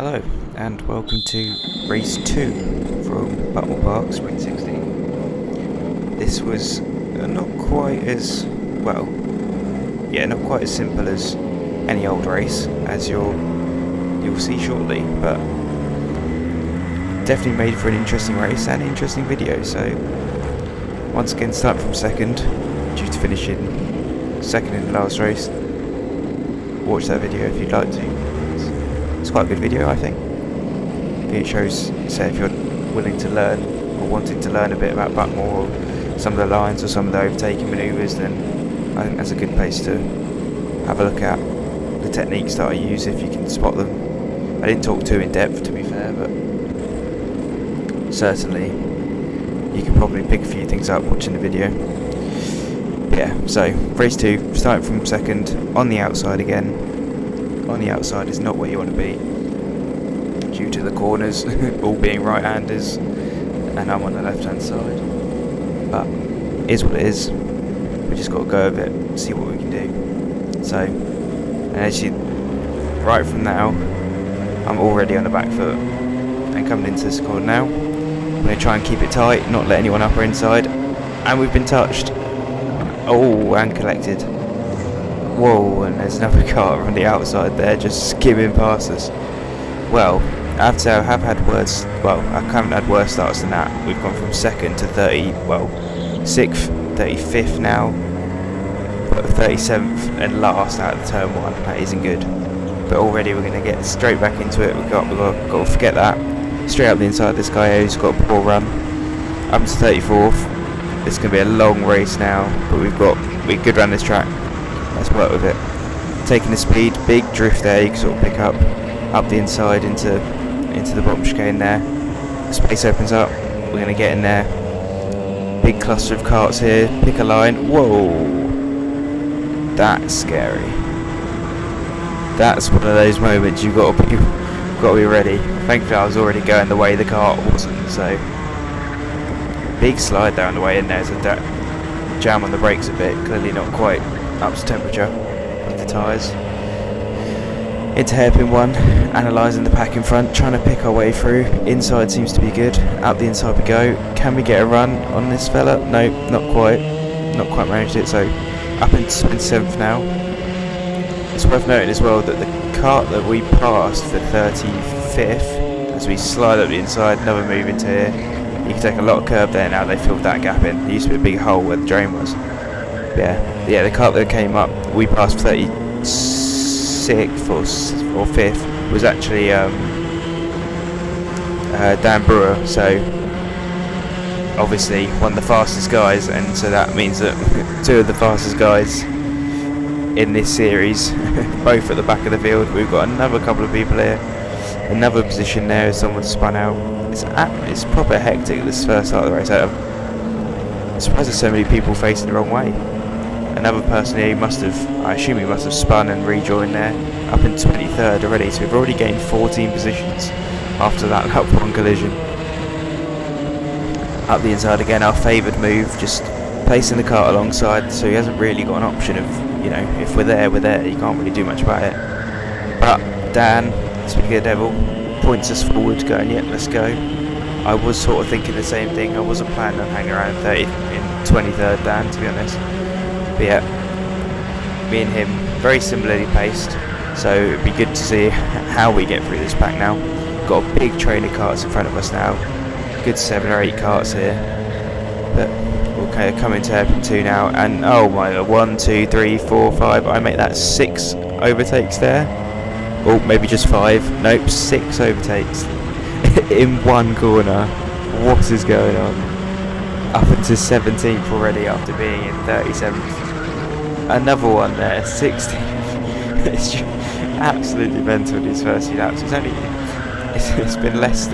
Hello and welcome to race 2 from Buckmore Park, Spring 16. This was not quite as, not quite as simple as any old race, as you'll see shortly, but definitely made for an interesting race and interesting video. So once again, start from second, due to finishing second in the last race. Watch that video if you'd like to. It's quite a good video, I think. It shows, say, if you're willing to learn or wanting to learn a bit about Buckmore or some of the lines or some of the overtaking manoeuvres, then I think that's a good place to have a look at the techniques that I use if you can spot them. I didn't talk too in depth, to be fair, but certainly you can probably pick a few things up watching the video. Yeah, so race 2, starting from second, on the outside again. On the outside is not where you want to be, due to the corners all being right-handers, and I'm on the left-hand side. But it is what it is. We just got to go with it, see what we can do. So, and as you, right from now, I'm already on the back foot, and coming into this corner now, I'm going to try and keep it tight, not let anyone up or inside, and we've been touched. Oh, and collected. Whoa, and there's another car on the outside there, just skimming past us. Well, I have to say I have had worse, I haven't had worse starts than that. We've gone from second to 6th, 35th now, but 37th and last out of turn 1. That isn't good. But already we're going to get straight back into it. We've got to forget that. Straight up the inside, this guy here who's got a poor run. Up to 34th. It's going to be a long race now, but we could run this track. Let's work with it. Taking the speed, big drift there, you can sort of pick up the inside into the bottom chicane there. Space opens up, we're going to get in there. Big cluster of karts here, pick a line. Whoa, that's scary. That's one of those moments you've got to be ready. Thankfully I was already going the way the kart wasn't, so big slide down the way in there. There's a jam on the brakes a bit, clearly not quite up to temperature with the tyres. Into hairpin 1, analysing the pack in front, trying to pick our way through. Inside seems to be good. Out the inside we go. Can we get a run on this fella? No, not quite. Not quite managed it, so up into 27th now. It's worth noting as well that the kart that we passed for 35th, as we slide up the inside, another move into here. You can take a lot of curb there now, they filled that gap in. There used to be a big hole where the drain was. Yeah, the kart that came up, we passed 36th or 5th, was actually Dan Brewer, so obviously one of the fastest guys, and so that means that 2 of the fastest guys in this series, both at the back of the field. We've got another couple of people here, another position there as someone spun out. It's proper hectic this first start of the race. I'm surprised there's so many people facing the wrong way. Another person here I assume he must have spun and rejoined there, up in 23rd already, so we've already gained 14 positions after that lap 1 collision. Up the inside again, our favoured move, just placing the kart alongside, so he hasn't really got an option of, if we're there, you can't really do much about it. But Dan, speaking of the devil, points us forward, going, yeah, let's go. I was sort of thinking the same thing. I wasn't planning on hanging around in 23rd Dan, to be honest. But yeah, me and him very similarly paced, so it'd be good to see how we get through this pack now. Got a big train of karts in front of us now, good 7 or 8 karts here, but we'll kind of come into hairpin 2 now, and oh my god, 1, 2, 3, 4, 5, I make that 6 overtakes there, or maybe just 5, nope, 6 overtakes in one corner. What is going on? Up into 17th already after being in 37th. Another one there, 16th. It's just absolutely mental these first few laps. It's been less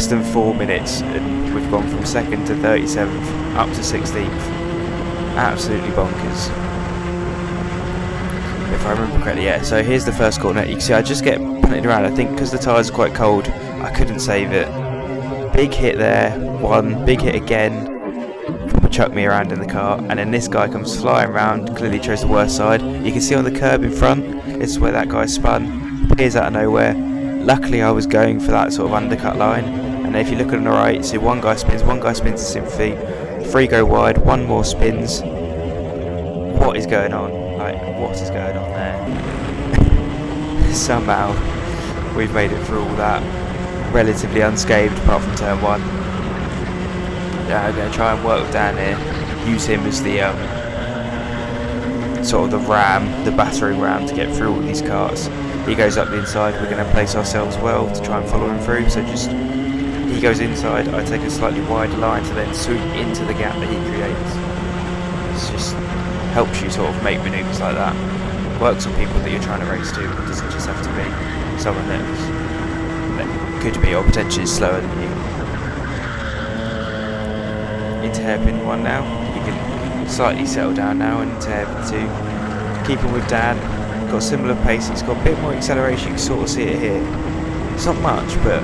than 4 minutes, and we've gone from 2nd to 37th up to 16th. Absolutely bonkers. If I remember correctly, yeah. So here's the first corner. You can see I just get punted around. I think because the tyres are quite cold, I couldn't save it. Big hit there, 1, big hit again, chuck me around in the car, and then this guy comes flying around, clearly chose the worst side. You can see on the curb in front, this is where that guy spun, appears out of nowhere, luckily I was going for that sort of undercut line, and if you look on the right, see one guy spins a sympathy, 3 go wide, 1 more spins. What is going on? Like, what is going on there? Somehow we've made it through all that relatively unscathed, apart from turn 1. Yeah, I'm going to try and work with Dan here, use him as the sort of the battering ram to get through all these karts. He goes up the inside, we're going to place ourselves well to try and follow him through, so just he goes inside, I take a slightly wider line to then swoop into the gap that he creates. It just helps you sort of make manoeuvres like that. Works on people that you're trying to race to, it doesn't just have to be someone that could be or potentially slower than you. Into hairpin 1 now, you can slightly settle down now and into hairpin 2. Keeping with Dan, got a similar pace, he's got a bit more acceleration, you can sort of see it here. It's not much, but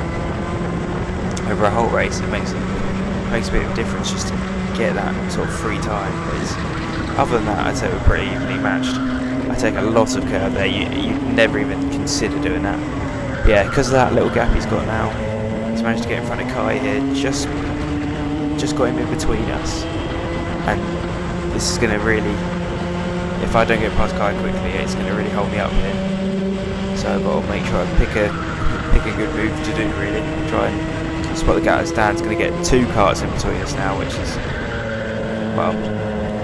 over a whole race it makes a bit of a difference just to get that sort of free time. Other than that, I'd say we're pretty evenly matched. I take a lot of curve there, you'd never even consider doing that. But yeah, because of that little gap he's got now, he's managed to get in front of Kai here, just got him in between us. And this is going to really, if I don't get past Kai quickly, it's going to really hold me up here. So I've got to make sure I pick a good move to do, really. Try and spot the gap as Dan's going to get 2 karts in between us now, which is, well,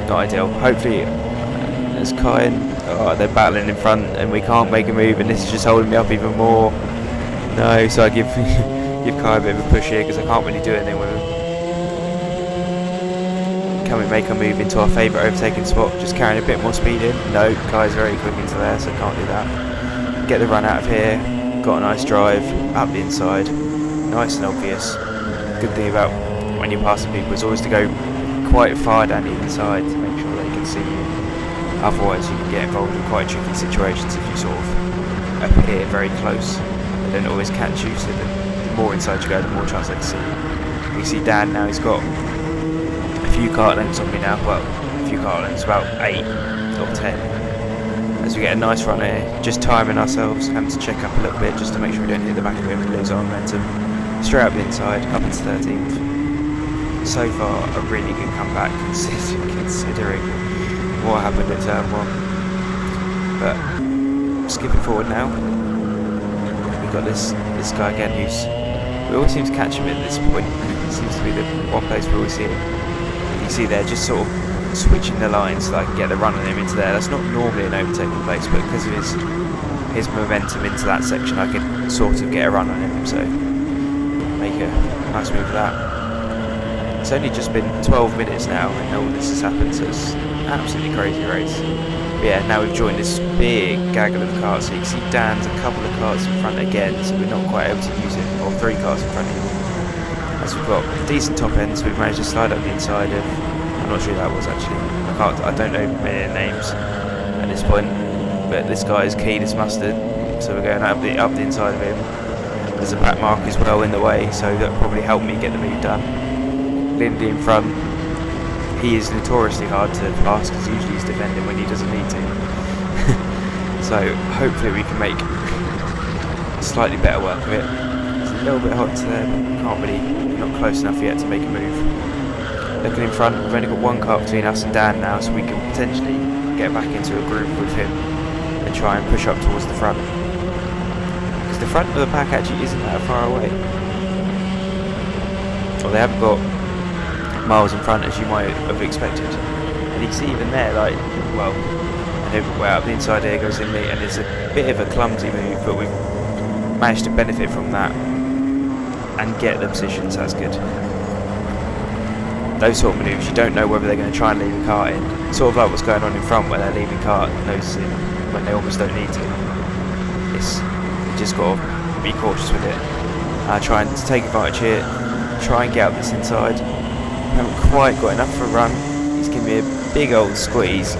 not ideal. Hopefully, as Kai and they're battling in front and we can't make a move, and this is just holding me up even more. No, so I give Kai a bit of a push here because I can't really do anything with him. Can we make a move into our favourite overtaking spot, just carrying a bit more speed in? No, Kai's very quick into there, so can't do that. Get the run out of here, got a nice drive, up the inside, nice and obvious. Good thing about when you're passing people is always to go quite far down the inside to make sure they can see you. Otherwise you can get involved in quite tricky situations if you sort of appear very close. They don't always catch you, so the more inside you go, the more chance they can see you. You see Dan now, he's got a few kart lengths on me now, well, a few kart lengths, about 8 or 10. As we get a nice run here, just timing ourselves, having to check up a little bit just to make sure we don't hit the back of him and lose our momentum. Straight up the inside, up into 13th. So far, a really good comeback considering what happened at turn 1. But skipping forward now, we've got this guy again we always seem to catch him at this point. It seems to be the one place we always see him. You see there, just sort of switching the lines so that I can get the run on him into there. That's not normally an overtaking place, but because of his momentum into that section, I can sort of get a run on him. So make a nice move for that. It's only just been 12 minutes now and all this has happened, so it's an absolutely crazy race. But yeah, now we've joined this big gaggle of karts, so you can see Dan's a couple of karts in front again, so we're not quite able to use it, or 3 karts in front of him. As we've got decent top ends, we've managed to slide up the inside of, I'm not sure who that was actually, I don't know many names at this point, but this guy is keen as mustard, so we're going up the inside of him. There's a back mark as well in the way, so that probably helped me get the move done. Lindy in front, he is notoriously hard to pass because usually he's defending when he doesn't need to. So hopefully we can make slightly better work of it. It's a little bit hot there, but not close enough yet to make a move. Looking in front, we've only got 1 car between us and Dan now, so we can potentially get back into a groove with him and try and push up towards the front. Because the front of the pack actually isn't that far away. Well, they haven't got miles in front as you might have expected. And you can see even there, like, well, and we're up the inside here goes in me, and it's a bit of a clumsy move, but we've managed to benefit from that and get the positions. That's good. Those sort of manoeuvres, you don't know whether they're going to try and leave a kart in. Sort of like what's going on in front where they're leaving kart noses in when they almost don't need to. You just got to be cautious with it. Try and take advantage here. Try and get up this inside. Haven't quite got enough for a run. He's giving me a big old squeeze.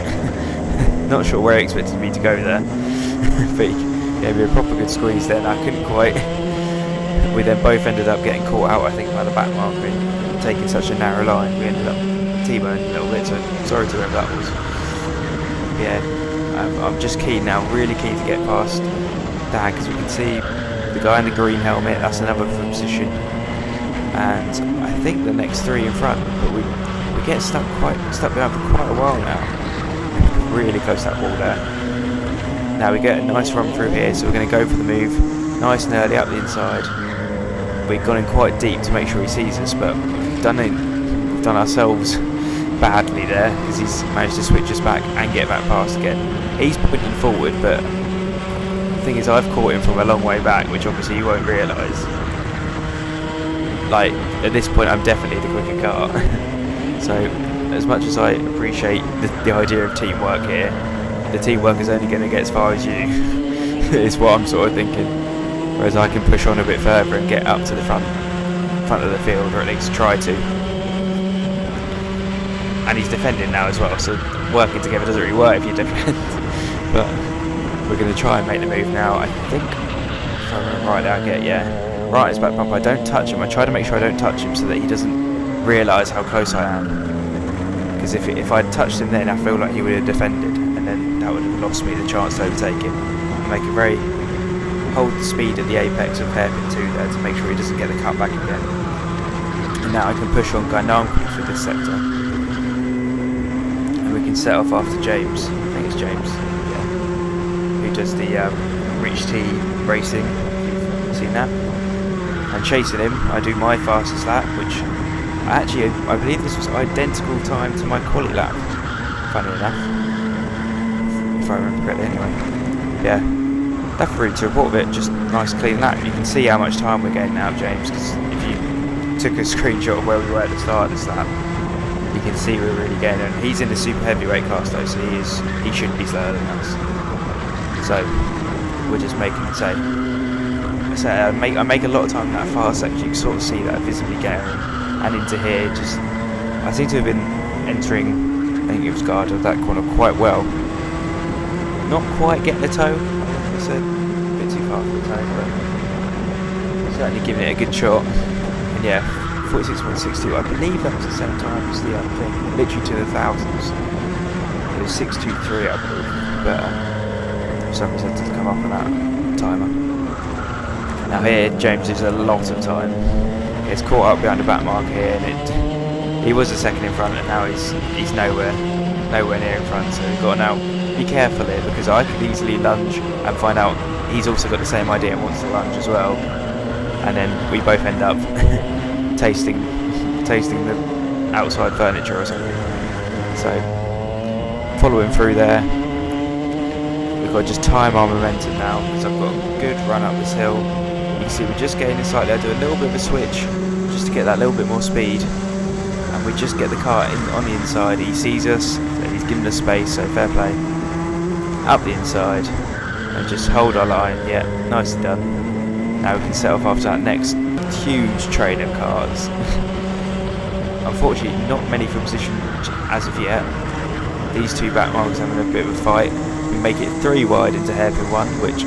Not sure where he expected me to go there. But he gave me a proper good squeeze then. I couldn't quite. We then both ended up getting caught out, I think, by the back marker and taking such a narrow line. We ended up T-boned a little bit, so sorry to whoever that was. Yeah, I'm just keen now, really keen to get past Dan, because we can see The guy in the green helmet, that's another position. And I think the next three in front, but we get stuck behind for quite a while now. Really close to that wall there. Now we get a nice run through here, so we're going to go for the move, nice and early up the inside. We've gone in quite deep to make sure he sees us, but we've done ourselves badly there, because he's managed to switch us back and get back past again. He's pointing forward, but the thing is I've caught him from a long way back, which obviously you won't realise. Like, at this point I'm definitely the quicker car. So, as much as I appreciate the idea of teamwork here, the teamwork is only going to get as far as you, is what I'm sort of thinking. Whereas I can push on a bit further and get up to the front of the field, or at least try to. And he's defending now as well, so working together doesn't really work if you defend. But we're going to try and make the move now. I think, if I remember right, I'll get, yeah. Right, his back bump, I don't touch him. I try to make sure I don't touch him so that he doesn't realise how close I am. Because if I'd touched him then, I feel like he would have defended, and then that would have lost me the chance to overtake him. And make a very hold the speed at the apex of hairpin 2 there to make sure he doesn't get the cut back again. And now I can push on, I know I'm quick for this sector. And we can set off after James, I think it's James, yeah, who does the Reach T racing, if you've seen that. And chasing him, I do my fastest lap, which I believe this was identical time to my quali lap, funny enough, if I remember correctly anyway. Yeah, nothing really to report of it, just nice clean lap. You can see how much time we're getting out of James, because if you took a screenshot of where we were at the start of this lap, you can see we're really getting it. He's in the super heavyweight class though, so he shouldn't be slower than us. So we're just making it safe. So I make a lot of time in that far section. You can sort of see that visibly getting, and into here, just I seem to have been entering, I think it was guard of that corner quite well. Not quite getting the toe, like I said, a bit too far for the toe, but certainly giving it a good shot. And yeah, 46.62. I believe that was the same time as the other thing, literally to the thousands. It was 6.23, I believe, but for some reason it doesn't come up on that timer. Now here, James is a lot of time. He's caught up behind the back marker here, and he was a second in front, and now he's nowhere near in front. So we've got to now be careful here, because I could easily lunge and find out he's also got the same idea and wants to lunge as well, and then we both end up tasting the outside furniture or something. So following through there, we've got to just time our momentum now, because I've got a good run up this hill. You can see we're just getting inside there, do a little bit of a switch just to get that little bit more speed, and we just get the car on the inside. He sees us, so he's giving us space, so fair play. Up the inside and just hold our line. Yeah, nicely done. Now we can set off after that next huge train of cars. Unfortunately not many from position as of yet. These two back markers having a bit of a fight. We make it 3 wide into hairpin 1, which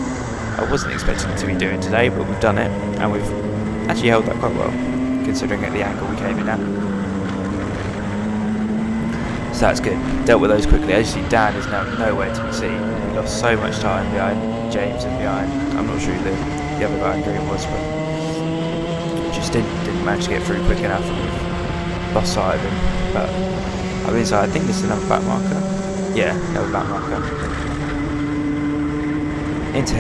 I wasn't expecting to be doing today, but we've done it, and we've actually held that quite well, considering at the angle we came in at. So that's good. Dealt with those quickly. As you see, Dan is now nowhere to be seen. He lost so much time behind James and behind, I'm not sure who the other guy in green was, but just didn't manage to get through quick enough, and we've lost sight of him. But I'm inside. I think this is another back marker. Yeah, another back marker. Into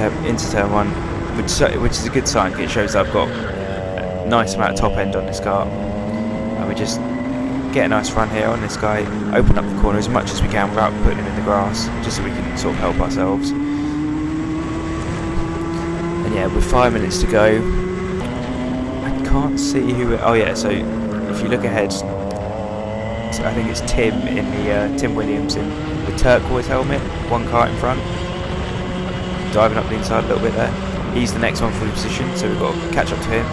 turn 1, which is a good sign, because it shows that I've got a nice amount of top end on this car, and we just get a nice run here on this guy, open up the corner as much as we can without putting him in the grass, just so we can sort of help ourselves. And yeah, with 5 minutes to go, I can't see who oh yeah, so if you look ahead, I think it's Tim in the Tim Williams in the turquoise helmet, one car in front, diving up the inside a little bit there. He's the next one for the position, so we've got to catch up to him.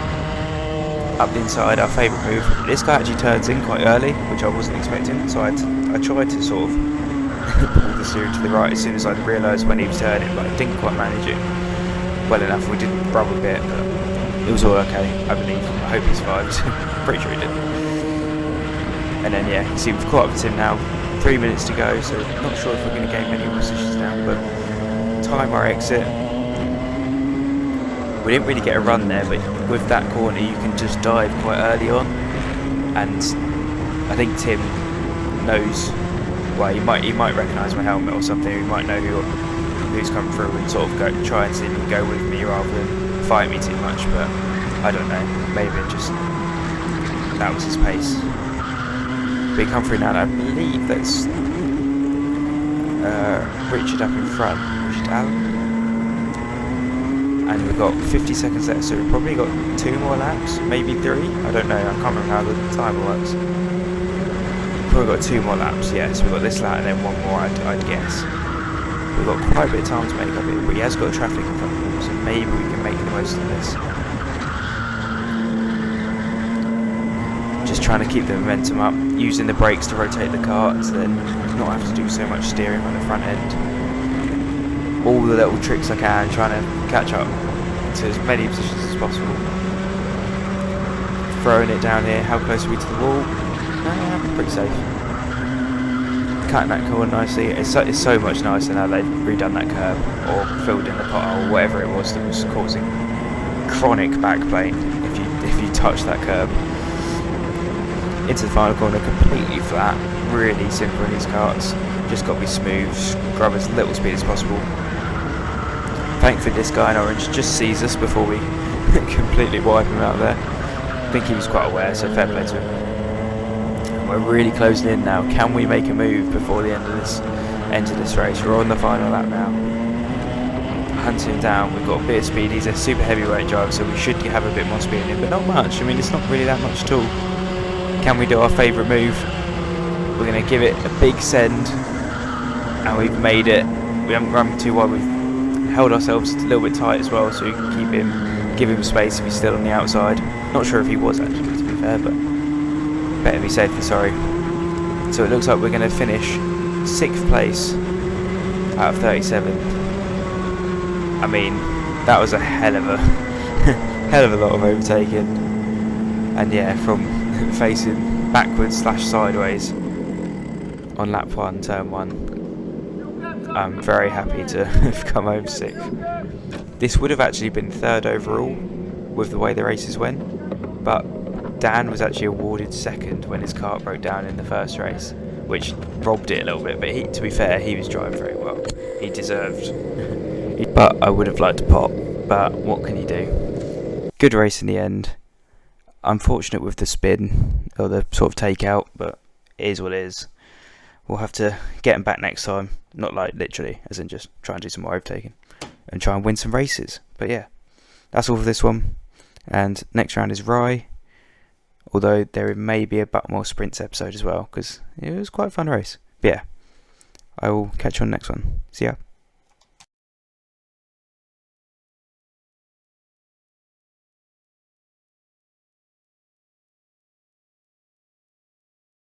Up the inside, our favourite move. This guy actually turns in quite early, which I wasn't expecting, so I tried to sort of pull the steering to the right as soon as I realised when he was turning, but I didn't quite manage it well enough. We did rub a bit, but it was all okay, I believe. I hope he survived. Pretty sure he did. And then yeah, you see we've caught up with him now. 3 minutes to go, so not sure if we're going to gain many positions now, but time our exit. We didn't really get a run there, but with that corner you can just dive quite early on, and I think Tim knows. Well, he might recognise my helmet or something. He might know who's come through and sort of try and see me go with me rather than fight me too much. But I don't know. Maybe it just that was his pace. But he come through now, and I believe that's Richard up in front. Richard Allen. And we've got 50 seconds left, so we've probably got 2 more laps, maybe 3. I don't know. I can't remember how the timer works. Probably got 2 more laps, yeah, so we've got this lap and then 1 more, I'd guess. We've got quite a bit of time to make up here, but he has got traffic in front of him, so maybe we can make the most of this. Just trying to keep the momentum up, using the brakes to rotate the kart, so then not have to do so much steering on the front end. All the little tricks I can, trying to catch up to as many positions as possible. Throwing it down here, how close are we to the wall? Pretty safe. Cutting that corner nicely. It's so much nicer now they've redone that curb or filled in the pothole, whatever it was that was causing chronic back pain if you touch that curb. Into the final corner, completely flat, really simple in these karts. Just got to be smooth, grab as little speed as possible. Thankfully this guy in orange just sees us before we completely wipe him out there. I think he was quite aware, so fair play to him. We're really closing in now. Can we make a move before the end of this race? We're on the final lap now. Hunting him down. We've got a bit of speed. He's a super heavyweight driver, so we should have a bit more speed in him, but not much. I mean, it's not really that much at all. Can we do our favourite move? We're going to give it a big send, and we've made it. We haven't run too wide. We've held ourselves a little bit tight as well, so we can give him space if he's still on the outside. Not sure if he was actually, to be fair, but better be safe than sorry. So it looks like we're going to finish 6th place out of 37. I mean, that was a hell of a lot of overtaking. And yeah, from facing backwards / sideways on lap 1, turn 1, I'm very happy to have come home 6th. This would have actually been 3rd overall with the way the races went, but Dan was actually awarded 2nd when his kart broke down in the first race, which robbed it a little bit, but to be fair, he was driving very well. He deserved. But I would have liked to pop, but what can you do? Good race in the end. Unfortunate with the spin, or the sort of takeout, but it is what it is. We'll have to get him back next time. Not like literally, as in just try and do some more overtaking and try and win some races. But yeah, that's all for this one. And next round is Rye. Although there may be a Buckmore Sprints episode as well, because it was quite a fun race. But yeah, I will catch you on the next one. See ya.